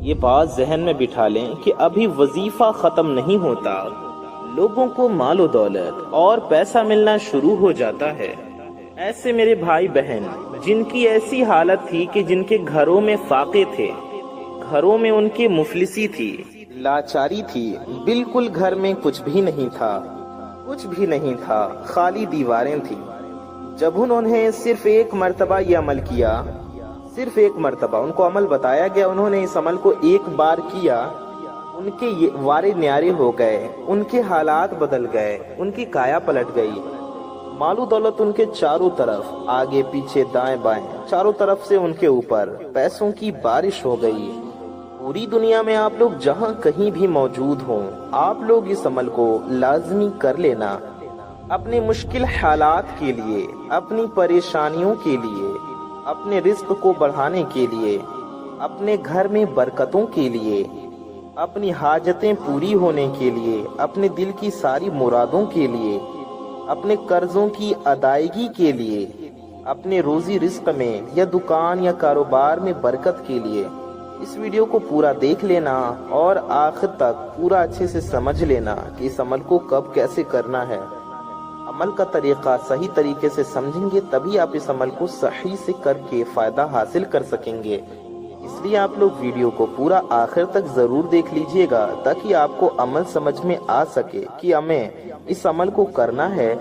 یہ بات ذہن میں بٹھا لیں کہ ابھی وظیفہ ختم نہیں ہوتا، لوگوں کو مال و دولت اور پیسہ ملنا شروع ہو جاتا ہے۔ ایسے میرے بھائی بہن جن کی ایسی حالت تھی کہ جن کے گھروں میں فاقے تھے، گھروں میں ان کے مفلسی تھی، لاچاری تھی، بالکل گھر میں کچھ بھی نہیں تھا، کچھ بھی نہیں تھا، خالی دیواریں تھیں۔ جب انہوں نے صرف ایک مرتبہ یہ عمل کیا، صرف ایک مرتبہ ان کو عمل بتایا گیا، انہوں نے اس عمل کو ایک بار کیا، ان کے وارے نیارے ہو گئے، ان کے حالات بدل گئے، ان کی کایا پلٹ گئی۔ مال و دولت ان کے چاروں طرف، آگے پیچھے دائیں بائیں، چاروں طرف سے ان کے اوپر پیسوں کی بارش ہو گئی۔ پوری دنیا میں آپ لوگ جہاں کہیں بھی موجود ہوں، آپ لوگ اس عمل کو لازمی کر لینا، اپنے مشکل حالات کے لیے، اپنی پریشانیوں کے لیے، اپنے رزق کو بڑھانے کے لیے، اپنے گھر میں برکتوں کے لیے، اپنی حاجتیں پوری ہونے کے لیے، اپنے دل کی ساری مرادوں کے لیے، اپنے قرضوں کی ادائیگی کے لیے، اپنے روزی رزق میں یا دکان یا کاروبار میں برکت کے لیے۔ اس ویڈیو کو پورا دیکھ لینا اور آخر تک پورا اچھے سے سمجھ لینا کہ اس عمل کو کب کیسے کرنا ہے۔ عمل کا طریقہ صحیح طریقے سے سمجھیں گے تبھی آپ اس عمل کو صحیح سے کر کے فائدہ حاصل کر سکیں گے۔ اس لیے آپ لوگ ویڈیو کو پورا آخر تک ضرور دیکھ لیجئے گا تاکہ آپ کو عمل سمجھ میں آ سکے کہ ہمیں اس عمل کو کرنا ہے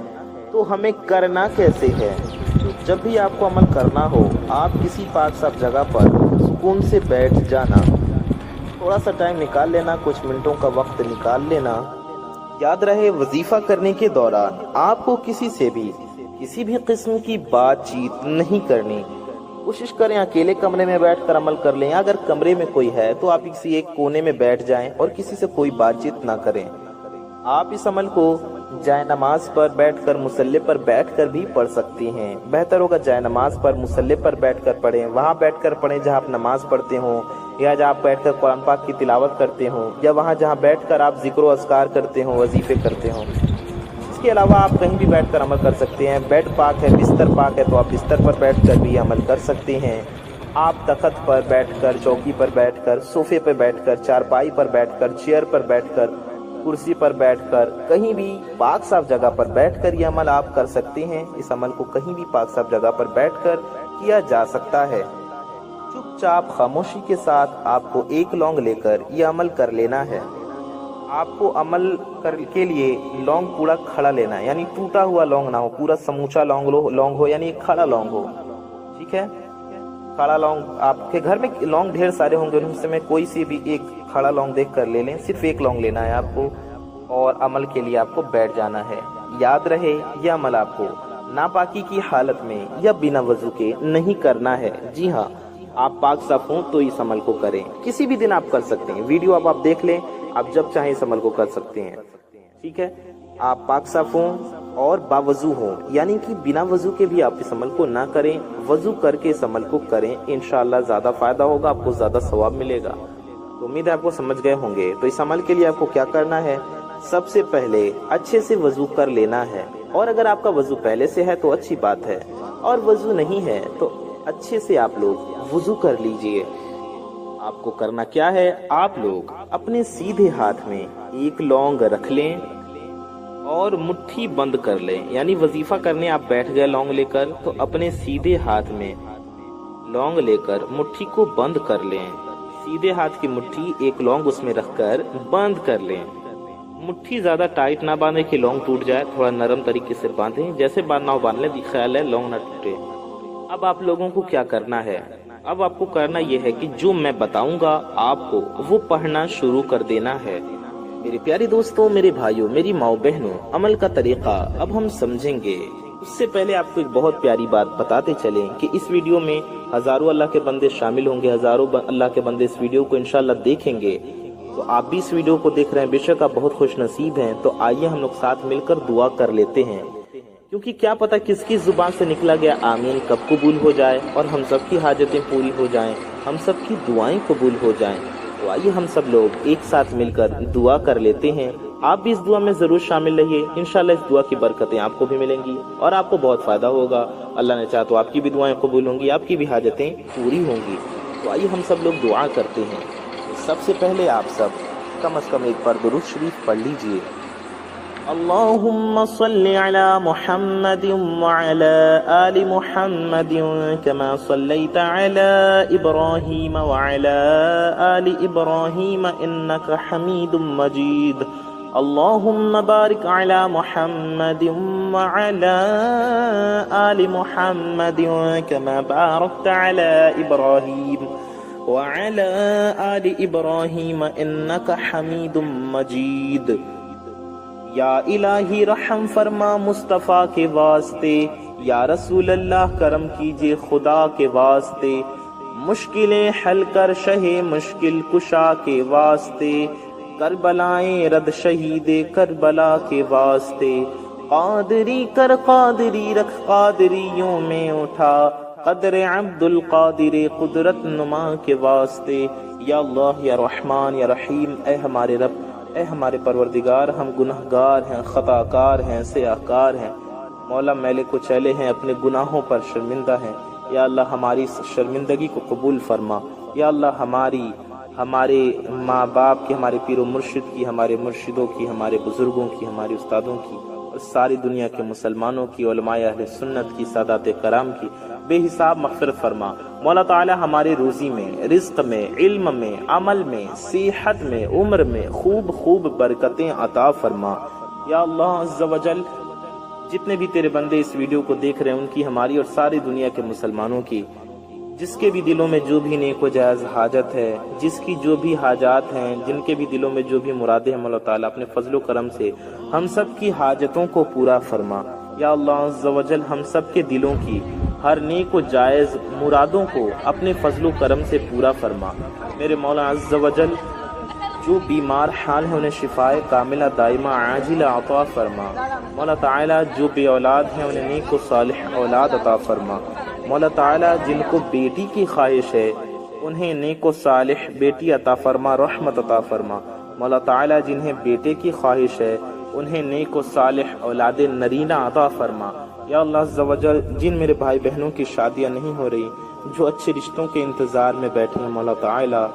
تو ہمیں کرنا کیسے ہے۔ جب بھی آپ کو عمل کرنا ہو، آپ کسی پاک صاف جگہ پر سکون سے بیٹھ جانا، تھوڑا سا ٹائم نکال لینا، کچھ منٹوں کا وقت نکال لینا۔ یاد رہے وظیفہ کرنے کے دوران آپ کو کسی بھی قسم کی بات چیت نہیں کرنی۔ کوشش کریں اکیلے کمرے میں بیٹھ کر عمل کر لیں، اگر کمرے میں کوئی ہے تو آپ کسی ایک کونے میں بیٹھ جائیں اور کسی سے کوئی بات چیت نہ کریں۔ آپ اس عمل کو جائے نماز پر بیٹھ کر، مصلی پر بیٹھ کر بھی پڑھ سکتی ہیں۔ بہتر ہوگا جائے نماز پر، مصلی پر بیٹھ کر پڑھیں، وہاں بیٹھ کر پڑھیں جہاں آپ نماز پڑھتے ہوں، یا جہاں آپ بیٹھ کر قرآن پاک کی تلاوت کرتے ہوں، یا وہاں جہاں بیٹھ کر آپ ذکر و اذکار کرتے ہوں، وظیفے کرتے ہوں۔ اس کے علاوہ آپ کہیں بھی بیٹھ کر عمل کر سکتے ہیں۔ بیڈ پاک ہے، بستر پاک ہے تو آپ بستر پر بیٹھ کر بھی عمل کر سکتے ہیں۔ آپ تخت پر بیٹھ کر، چوکی پر بیٹھ کر، صوفے پر بیٹھ کر، چارپائی پر بیٹھ کر، چیئر پر بیٹھ کر، کرسی پر بیٹھ کر، کہیں بھی پاک صاف جگہ پر بیٹھ کر یہ عمل آپ کر سکتے ہیں۔ اس عمل کو کہیں بھی پاک صاف جگہ پر بیٹھ کر کیا جا سکتا ہے۔ چپ چاپ خاموشی کے ساتھ آپ کو ایک لونگ لے کر یہ عمل کر لینا ہے۔ آپ کو عمل کے لیے لونگ پورا کھڑا لینا ہے، یعنی ٹوٹا ہوا لونگ نہ ہو، پورا سموچا لونگ ہو، یعنی ایک کھڑا لونگ ہو۔ ٹھیک ہے، کھڑا لونگ آپ کے گھر میں لونگ ڈھیر سارے ہوں گے، ان سے میں کوئی سی بھی ایک کھڑا لونگ دیکھ کر لے لیں، صرف ایک لونگ لینا ہے آپ کو اور عمل کے لیے آپ کو بیٹھ جانا ہے۔ یاد رہے یہ عمل آپ کو ناپاکی کی حالت میں یا بنا وضو کے نہیں کرنا ہے۔ جی ہاں، آپ پاک صاف ہوں تو اس عمل کو کریں، کسی بھی دن آپ کر سکتے ہیں۔ ویڈیو آپ دیکھ لیں، آپ جب چاہیں اس عمل کو کر سکتے ہیں۔ ٹھیک ہے، آپ پاک صاف ہوں اور باوضو ہوں، یعنی کہ بنا وضو کے بھی آپ اس عمل کو نہ کریں، وضو کر کے اس عمل کو کریں، انشاءاللہ زیادہ فائدہ ہوگا، آپ کو زیادہ ثواب ملے گا۔ تو امید ہے آپ کو سمجھ گئے ہوں گے۔ تو اس عمل کے لیے آپ کو کیا کرنا ہے، سب سے پہلے اچھے سے وضو کر لینا ہے، اور اگر آپ کا وضو پہلے سے ہے تو اچھی بات ہے، اور وضو نہیں ہے تو اچھے سے آپ لوگ وضو کر لیجئے۔ آپ کو کرنا کیا ہے، آپ لوگ اپنے سیدھے ہاتھ میں ایک لونگ رکھ لیں اور مٹھی بند کر لیں، یعنی وظیفہ کرنے آپ بیٹھ گئے لونگ لے کر، تو اپنے سیدھے ہاتھ میں لونگ لے کر مٹھی کو بند کر لیں۔ سیدھے ہاتھ کی مٹھی ایک لونگ اس میں رکھ کر بند کر لیں۔ مٹھی زیادہ ٹائٹ نہ باندھیں کہ لونگ ٹوٹ جائے، تھوڑا نرم طریقے سے باندھیں، جیسے باندھنا ہو باندھ لیں، خیال ہے لونگ نہ ٹوٹے۔ اب آپ لوگوں کو کیا کرنا ہے، اب آپ کو کرنا یہ ہے کہ جو میں بتاؤں گا آپ کو وہ پڑھنا شروع کر دینا ہے۔ میرے پیارے دوستوں، میرے بھائیوں، میری ماؤں بہنوں، عمل کا طریقہ اب ہم سمجھیں گے۔ اس سے پہلے آپ کو ایک بہت پیاری بات بتاتے چلیں کہ اس ویڈیو میں ہزاروں اللہ کے بندے شامل ہوں گے، ہزاروں اللہ کے بندے اس ویڈیو کو انشاءاللہ دیکھیں گے۔ تو آپ بھی اس ویڈیو کو دیکھ رہے ہیں، بے شک آپ بہت خوش نصیب ہیں۔ تو آئیے ہم لوگ ساتھ مل کر دعا کر لیتے ہیں، کیونکہ کیا پتہ کس کی زبان سے نکلا گیا آمین کب قبول ہو جائے اور ہم سب کی حاجتیں پوری ہو جائیں، ہم سب کی دعائیں قبول ہو جائیں۔ تو آئیے ہم سب لوگ ایک ساتھ مل کر دعا کر لیتے ہیں۔ آپ بھی اس دعا میں ضرور شامل رہیے، انشاءاللہ اس دعا کی برکتیں آپ کو بھی ملیں گی اور آپ کو بہت فائدہ ہوگا۔ اللہ نے چاہا تو آپ کی بھی دعائیں قبول ہوں گی، آپ کی بھی حاجتیں پوری ہوں گی۔ تو آئیے ہم سب لوگ دعا کرتے ہیں۔ سب سے پہلے آپ سب کم از کم ایک بار درود شریف پڑھ لیجئے۔ اللهم صل على محمد وعلى آل محمد كما صليت على إبراهيم وعلى آل إبراهيم إنك حميد مجيد اللهم بارك على محمد وعلى آل محمد كما باركت على إبراهيم وعلى آل إبراهيم إنك حميد مجيد۔ یا الہی رحم فرما مصطفیٰ کے واسطے، یا رسول اللہ کرم کیجئے خدا کے واسطے، مشکلیں حل کر شہ مشکل کشا کے واسطے، کربلائیں رد شہید کربلا کے واسطے، قادری کر قادری رکھ قادریوں میں اٹھا، قدر عبد القادر قدرت نما کے واسطے۔ یا اللہ یا رحمان یا رحیم، اے ہمارے رب، اے ہمارے پروردگار، ہم گناہگار ہیں، خطا کار ہیں، سیاہ کار ہیں، مولا میلے کچیلے ہیں، اپنے گناہوں پر شرمندہ ہیں۔ یا اللہ ہماری اس شرمندگی کو قبول فرما۔ یا اللہ ہمارے ماں باپ کی، ہمارے پیر و مرشد کی، ہمارے مرشدوں کی، ہمارے بزرگوں کی، ہمارے استادوں کی اور ساری دنیا کے مسلمانوں کی، علماء اہل سنت کی، سادات کرام کی بے حساب مغفرت فرما۔ مولا تعالی ہمارے روزی میں، رزق میں، علم میں، عمل میں، صحت میں، عمر میں خوب برکتیں عطا فرما۔ یا اللہ عز و جل جتنے بھی تیرے بندے اس ویڈیو کو دیکھ رہے ہیں، ان کی، ہماری اور ساری دنیا کے مسلمانوں کی، جس کے بھی دلوں میں جو بھی نیک و جائز حاجت ہے، جس کی جو بھی حاجات ہیں، جن کے بھی دلوں میں جو بھی مرادیں ہیں، مولا تعالیٰ اپنے فضل و کرم سے ہم سب کی حاجتوں کو پورا فرما۔ یا اللہ عز و جل ہم سب کے دلوں کی ہر نیک و جائز مرادوں کو اپنے فضل و کرم سے پورا فرما۔ میرے مولا عز و جل جو بیمار حال ہیں انہیں شفائے کاملہ دائمہ عاجلہ عطا فرما۔ مولا تعالیٰ جو بے اولاد ہیں انہیں نیک و صالح اولاد عطا فرما۔ مولا تعالیٰ جن کو بیٹی کی خواہش ہے انہیں نیک و صالح بیٹی عطا فرما، رحمت عطا فرما۔ مولا تعالیٰ جنہیں بیٹے کی خواہش ہے انہیں نیک و صالح اولاد نرینہ عطا فرما۔ یا اللہ عز و جل جن میرے بھائی بہنوں کی شادیاں نہیں ہو رہی، جو اچھے رشتوں کے انتظار میں بیٹھے ہیں، مولا تعالیٰ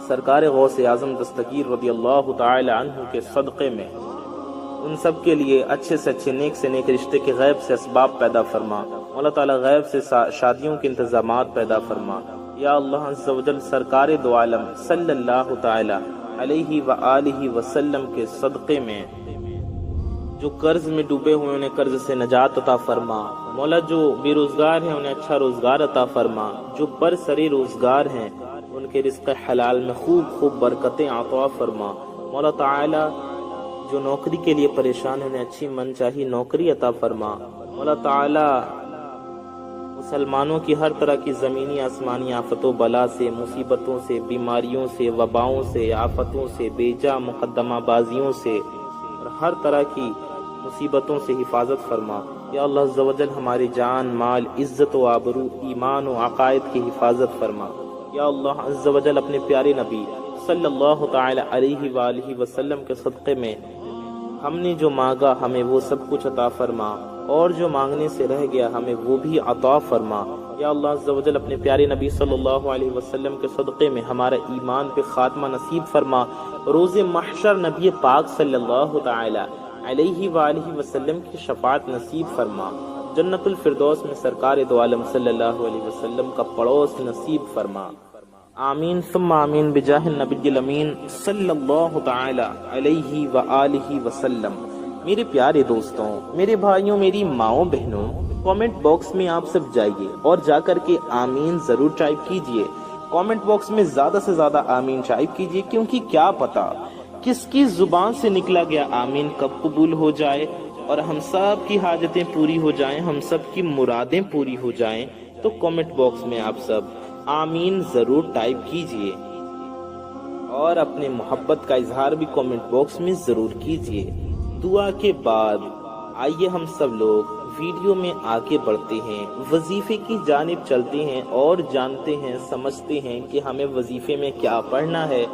سرکار غوث اعظم دستگیر رضی اللہ تعالی عنہ کے صدقے میں ان سب کے لیے اچھے سے اچھے، نیک سے نیک رشتے کے غیب سے اسباب پیدا فرما۔ مولا تعالیٰ غیب سے شادیوں کے انتظامات پیدا فرما۔ یا اللہ عز و جل سرکار دو عالم صلی اللہ تعالی علیہ وآلہ وسلم کے صدقے میں جو قرض میں ڈوبے ہوئے انہیں قرض سے نجات عطا فرما۔ مولا جو بے روزگار ہیں انہیں اچھا روزگار عطا فرما۔ جو برسری روزگار ہیں ان کے رزق حلال میں خوب برکتیں عطا فرما۔ مولا تعالی جو نوکری کے لیے پریشان ہیں انہیں اچھی من چاہی نوکری عطا فرما۔ مولا تعالی مسلمانوں کی ہر طرح کی زمینی آسمانی آفتوں بلا سے، مصیبتوں سے، بیماریوں سے، وباؤں سے، آفتوں سے، بیجا مقدمہ بازیوں سے اور ہر طرح کی مصیبتوں سے حفاظت فرما۔ یا اللہ عز و جل ہماری جان، مال، عزت و آبرو، ایمان و عقائد کی حفاظت فرما۔ یا اللہ عز و جل اپنے پیارے نبی صلی اللہ تعالی علیہ وآلہ وسلم کے صدقے میں ہم نے جو مانگا ہمیں وہ سب کچھ عطا فرما، اور جو مانگنے سے رہ گیا ہمیں وہ بھی عطا فرما۔ یا اللہ عز و جل اپنے پیارے نبی صلی اللہ علیہ وسلم کے صدقے میں ہمارا ایمان پہ خاتمہ نصیب فرما۔ روز محشر نبی پاک صلی اللہ تعالی علیہ وآلہ وسلم کی شفاعت نصیب فرما۔ جنت الفردوس میں سرکار دو عالم صلی اللہ علیہ وسلم کا پڑوس نصیب فرما۔ آمین ثم آمین بجاہ النبی الامین صلی اللہ تعالی علیہ وآلہ وسلم۔ میرے پیارے دوستوں، میرے بھائیوں، میری ماؤں بہنوں، کامنٹ باکس میں آپ سب جائیے اور جا کر کے آمین ضرور ٹائپ کیجئے۔ کامنٹ باکس میں زیادہ سے زیادہ آمین ٹائپ کیجئے، کیونکہ کیا پتا کس کی زبان سے نکلا گیا آمین کب قبول ہو جائے اور ہم سب کی حاجتیں پوری ہو جائیں، ہم سب کی مرادیں پوری ہو جائیں۔ تو کامنٹ باکس میں آپ سب آمین ضرور ٹائپ کیجئے اور اپنے محبت کا اظہار بھی کامنٹ باکس میں ضرور کیجئے۔ دعا کے بعد آئیے ہم سب لوگ ویڈیو میں آگے بڑھتے ہیں، وظیفے کی جانب چلتے ہیں اور جانتے ہیں، سمجھتے ہیں کہ ہمیں وظیفے میں کیا پڑھنا ہے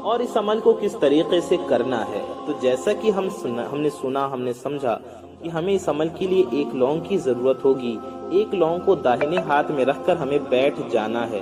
اور اس عمل کو کس طریقے سے کرنا ہے۔ تو جیسا کہ ہم نے سمجھا کہ ہمیں اس عمل کے لیے ایک لونگ کی ضرورت ہوگی۔ ایک لونگ کو داہنے ہاتھ میں رکھ کر ہمیں بیٹھ جانا ہے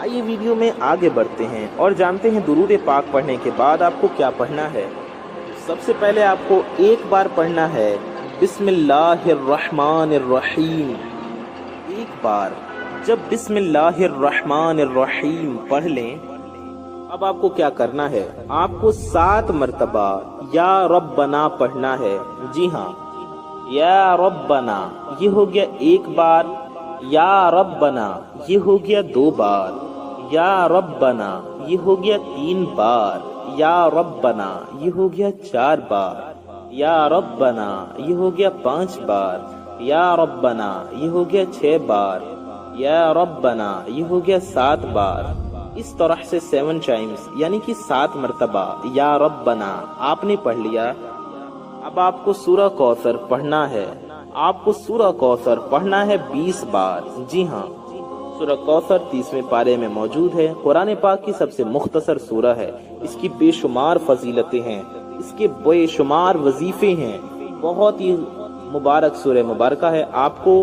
آئیے ویڈیو میں آگے بڑھتے ہیں اور جانتے ہیں درود پاک پڑھنے کے بعد آپ کو کیا پڑھنا ہے۔ سب سے پہلے آپ کو ایک بار پڑھنا ہے بسم اللہ الرحمن الرحیم، ایک بار۔ جب بسم اللہ الرحمن الرحیم پڑھ لیں، اب آپ کو کیا کرنا ہے، آپ کو 7 مرتبہ یا ربنا پڑھنا ہے۔ جی ہاں، یا ربنا یہ ہو گیا ایک بار، یا ربنا یہ ہو گیا 2 بار، یا ربنا یہ ہو گیا 3 بار، یا ربنا یہ ہو گیا 4 بار، یا ربنا یہ ہو گیا 5 بار، یا ربنا یہ ہو گیا 6 بار، یا ربنا یہ ہو گیا 7 بار۔ اس طرح سے 7 ٹائمز یعنی کہ 7 مرتبہ یا ربنا آپ نے پڑھ لیا۔ اب آپ کو سورہ کوثر پڑھنا ہے، آپ کو سورہ کوثر پڑھنا ہے 20 بار۔ جی ہاں، سورہ کوثر 30ویں پارے میں موجود ہے، قرآن پاک کی سب سے مختصر سورہ ہے۔ اس کی بے شمار فضیلتیں ہیں، اس کے بے شمار وظیفے ہیں، بہت ہی مبارک سورہ مبارکہ ہے۔ آپ کو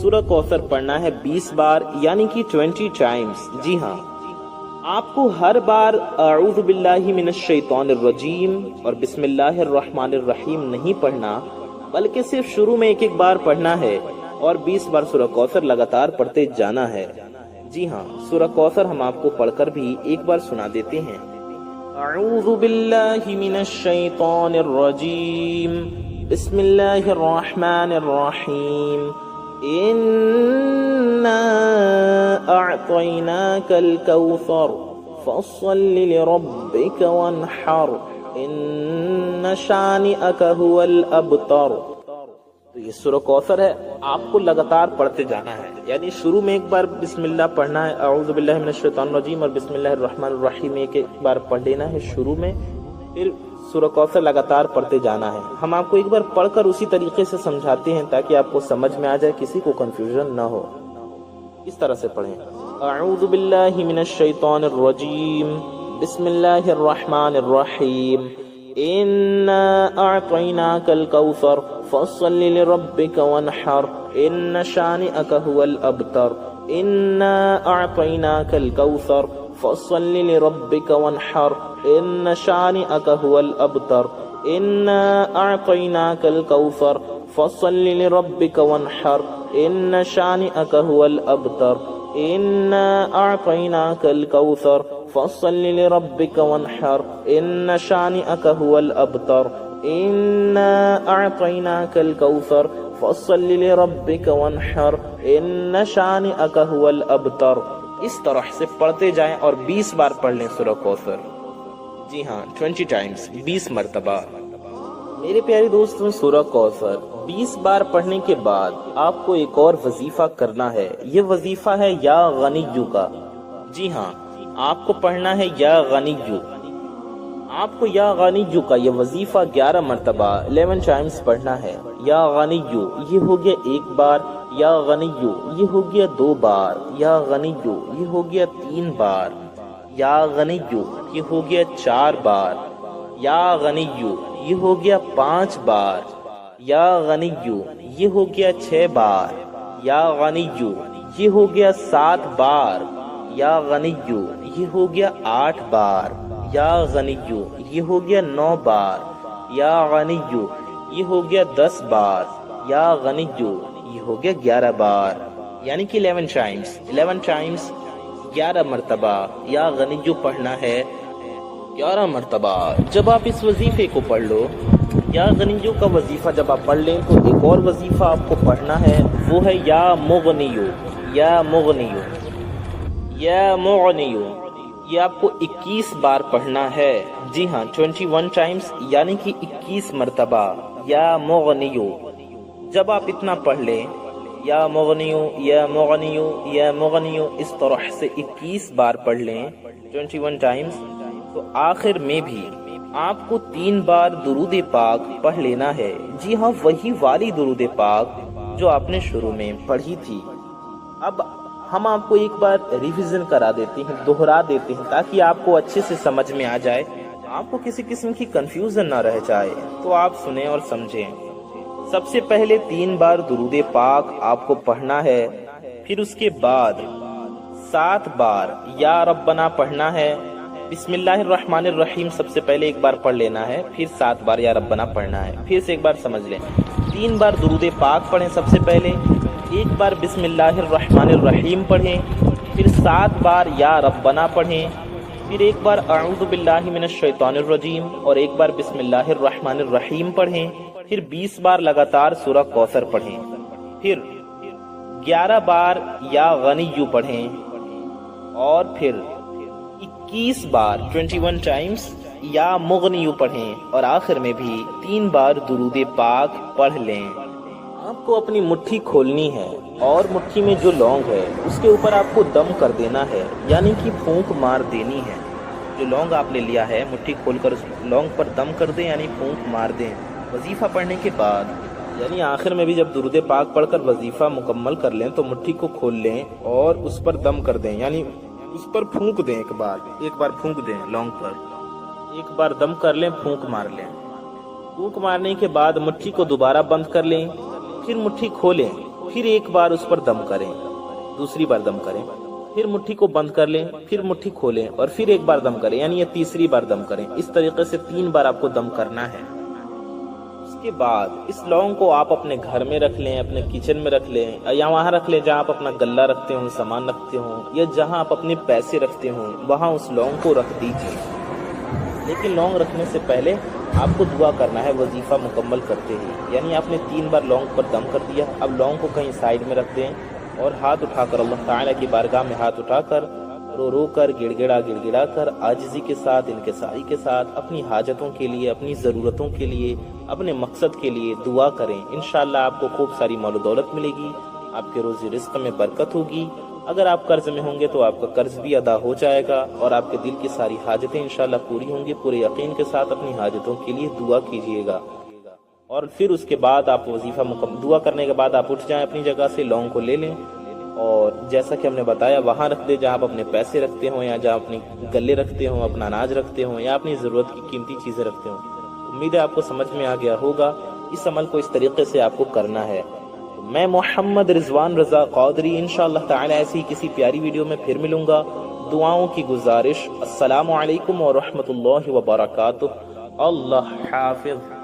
سورہ کوثر پڑھنا ہے 20 بار یعنی کہ 20 ٹائمز۔ جی ہاں، آپ کو ہر بار اعوذ باللہ من الشیطان الرجیم اور بسم اللہ الرحمن الرحیم نہیں پڑھنا، بلکہ صرف شروع میں ایک بار پڑھنا ہے اور 20 بار سورہ کوثر لگاتار پڑھتے جانا ہے۔ جی ہاں، سورہ کوثر ہم آپ کو پڑھ کر بھی ایک بار سنا دیتے ہیں۔ اعوذ باللہ من الشیطان الرجیم، بسم اللہ الرحمن الرحیم، اِنَّا أَعْطَيْنَاكَ الْكَوْثَرَ فَصَلِّ لِرَبِّكَ وَانْحَرْ إِنَّ شَانِئَكَ هُوَ الْأَبْتَرُ۔ تو یہ سورہ کوثر ہے، آپ کو لگاتار پڑھتے جانا ہے، یعنی شروع میں ایک بار بسم اللہ پڑھنا ہے، اعوذ باللہ من الشیطان الرجیم اور بسم اللہ الرحمن الرحیم ایک بار پڑھ لینا ہے شروع میں، پھر سورہ کوثر لگاتار پڑھتے جانا ہے۔ ہم آپ کو ایک بار پڑھ کر اسی طریقے سے سمجھاتے ہیں تاکہ آپ کو سمجھ میں آ جائے، کسی کو کنفیوژن نہ ہو۔ اس طرح سے پڑھیں، اعوذ باللہ من الشیطان الرجیم، بسم اللہ الرحمن الرحیم، اِنَّا أَعْطَيْنَاكَ الْكَوْثَرَ فَصَلِّ لِرَبِّكَ وَانْحَرْ إِنَّ شَانِئَكَ هُوَ الْأَبْتَرُ، إِنَّا أَعْطَيْنَاكَ الْكَوْثَرَ فَصَلِّ لِرَبِّكَ وَانْحَرْ إِنَّ شَانِئَكَ هُوَ الْأَبْتَرُ، إِنَّا أَعْطَيْنَاكَ الْكَوْثَرَ فَصَلِّ لِرَبِّكَ وَانْحَرْ إِنَّ شَانِئَكَ هُوَ الْأَبْتَرُ، إِنَّا أَعْطَيْنَاكَ الْكَوْثَرَ فَصَلِّ لِرَبِّكَ وَانْحَرْ إِنَّ شَانِئَكَ هُوَ الْأَبْتَرُ، إِنَّا أَعْطَيْنَاكَ الْكَوْثَرَ فَصَلِّ لِرَبِّكَ وَانْحَرْ إِنَّ شَانِئَكَ هُوَ الْأَبْتَرُ۔ اس طرح سے پڑھتے جائیں اور 20 بار پڑھ لیں سورہ کوثر۔ جی ہاں، 20 ٹائمز، 20 مرتبہ۔ میرے پیارے دوستوں، سورہ کوثر 20 بار پڑھنے کے بعد آپ کو ایک اور وظیفہ کرنا ہے، یہ وظیفہ ہے یا غنیو کا۔ جی ہاں، آپ کو پڑھنا ہے یا غنیو، آپ کو یا غنیو کا یہ وظیفہ 11 مرتبہ 11 ٹائمز پڑھنا ہے۔ یا غنیو یہ ہو گیا 1 بار، یا غنیو یہ ہو گیا 2 بار، یا غنیو یہ ہو گیا 3 بار، یا غنیو یہ ہو گیا 4 بار، یا غنیو یہ ہو گیا 5 بار، یا غنیو یہ ہو گیا 6 بار، یا غنیو یہ ہو گیا 7 بار، یا غنیو یہ ہو گیا 8 بار، یا غنیو یہ ہو گیا 9 بار، یا غنیو یہ ہو گیا 10 بار، یا غنیو یہ ہو گیا 11 بار، یعنی کہ 11 ٹائمز 11 مرتبہ یا غنیو پڑھنا ہے 11 مرتبہ۔ جب آپ اس وظیفے کو پڑھ لو، یا غنیو کا وظیفہ جب آپ پڑھ لیں تو ایک اور وظیفہ آپ کو پڑھنا ہے، وہ ہے یا مغنیو، یا مغنیو، یا مغنیو، یہ آپ کو 21 بار پڑھنا ہے۔ جی ہاں، 21 ٹائمز یعنی کہ 21 مرتبہ یا مغنیو۔ جب آپ اتنا پڑھ لیں، یا مغنیو، یا مغنیو، یا مغنیو، اس طرح سے 21 بار پڑھ لیں 21 ٹائمز، تو آخر میں بھی آپ کو 3 بار درود پاک پڑھ لینا ہے۔ جی ہاں، وہی والی درود پاک جو آپ نے شروع میں پڑھی تھی۔ اب ہم آپ کو ایک بار ریویژن کرا دیتے ہیں، دہرا دیتے ہیں تاکہ آپ کو اچھے سے سمجھ میں آ جائے، آپ کو کسی قسم کی کنفیوژن نہ رہ جائے، تو آپ سنیں اور سمجھیں۔ سب سے پہلے 3 بار درود پاک آپ کو پڑھنا ہے، پھر اس کے بعد 7 بار یا ربنا پڑھنا ہے۔ بسم اللہ الرحمن الرحیم سب سے پہلے ایک بار پڑھ لینا ہے، پھر 7 بار یا ربنا پڑھنا ہے۔ پھر سے ایک بار سمجھ لیں، 3 بار درود پاک پڑھیں سب سے پہلے، ایک بار بسم اللہ الرحمن الرحیم پڑھیں، پھر 7 بار یا ربنا پڑھیں، پھر ایک بار اعوذ باللہ من الشیطان الرجیم اور ایک بار بسم اللہ الرحمن الرحیم پڑھیں، پھر 20 بار لگاتار سورہ کوثر پڑھیں، پھر 11 بار یا غنیّ پڑھیں، اور پھر 21 بار 21 ٹائمز یا مغنی پڑھیں، اور آخر میں بھی 3 بار درود پاک پڑھ لیں۔ آپ کو اپنی مٹھی کھولنی ہے اور مٹھی میں جو لونگ ہے اس کے اوپر آپ کو دم کر دینا ہے، یعنی کہ پھونک مار دینی ہے۔ جو لونگ آپ نے لیا ہے مٹھی کھول کر اس لونگ پر دم کر دیں، یعنی پھونک مار دیں۔ وظیفہ پڑھنے کے بعد یعنی آخر میں بھی جب درود پاک پڑھ کر وظیفہ مکمل کر لیں تو مٹھی کو کھول لیں اور اس پر دم کر دیں، یعنی اس پر پھونک دیں، ایک بار پھونک دیں لونگ پر، ایک بار دم کر لیں، پھونک مار لیں۔ پھونک مارنے کے بعد مٹھی کو دوبارہ بند کر لیں، پھر مٹھی کھولیں، پھر ایک بار اس پر دم کریں، دوسری بار دم کریں، پھر مٹھی کو بند کر لیں، پھر مٹھی کھولیں اور پھر ایک بار دم کریں، یعنی یہ تیسری بار دم کریں۔ اس طریقے سے 3 بار آپ کو دم کرنا ہے۔ اس کے بعد اس لونگ کو آپ اپنے گھر میں رکھ لیں، اپنے کچن میں رکھ لیں، یا وہاں رکھ لیں جہاں آپ اپنا غلہ رکھتے ہوں، سامان رکھتے ہوں، یا جہاں آپ اپنے پیسے رکھتے ہوں وہاں اس لونگ کو رکھ دیجیے۔ لیکن لونگ رکھنے سے پہلے آپ کو دعا کرنا ہے وظیفہ مکمل کرتے ہی، یعنی آپ نے 3 بار لونگ پر دم کر دیا، اب لونگ کو کہیں سائیڈ میں رکھ دیں اور ہاتھ اٹھا کر اللہ تعالیٰ کی بارگاہ میں ہاتھ اٹھا کر رو کر گڑ گڑا کر عاجزی کے ساتھ، انکساری کے ساتھ اپنی حاجتوں کے لیے، اپنی ضرورتوں کے لیے، اپنے مقصد کے لیے دعا کریں۔ انشاءاللہ آپ کو خوب ساری مال و دولت ملے گی، آپ کے روزی رزق میں برکت ہوگی۔ اگر آپ قرض میں ہوں گے تو آپ کا قرض بھی ادا ہو جائے گا اور آپ کے دل کی ساری حاجتیں انشاءاللہ پوری ہوں گی۔ پورے یقین کے ساتھ اپنی حاجتوں کے لیے دعا کیجیے گا، اور پھر اس کے بعد آپ وظیفہ دعا کرنے کے بعد آپ اٹھ جائیں اپنی جگہ سے، لونگ کو لے لیں اور جیسا کہ ہم نے بتایا وہاں رکھ دیں جہاں آپ اپنے پیسے رکھتے ہوں، یا جہاں اپنے گلے رکھتے ہوں، اپنا اناج رکھتے ہوں، یا اپنی ضرورت کی قیمتی چیزیں رکھتے ہوں۔ امید ہے آپ کو سمجھ میں آ گیا ہوگا۔ اس عمل کو اس طریقے سے آپ کو کرنا ہے۔ میں محمد رضوان رضا قادری انشاءاللہ تعالی ایسی کسی پیاری ویڈیو میں پھر ملوں گا۔ دعاؤں کی گزارش، السلام علیکم ورحمۃ اللہ وبرکاتہ۔ اللہ حافظ۔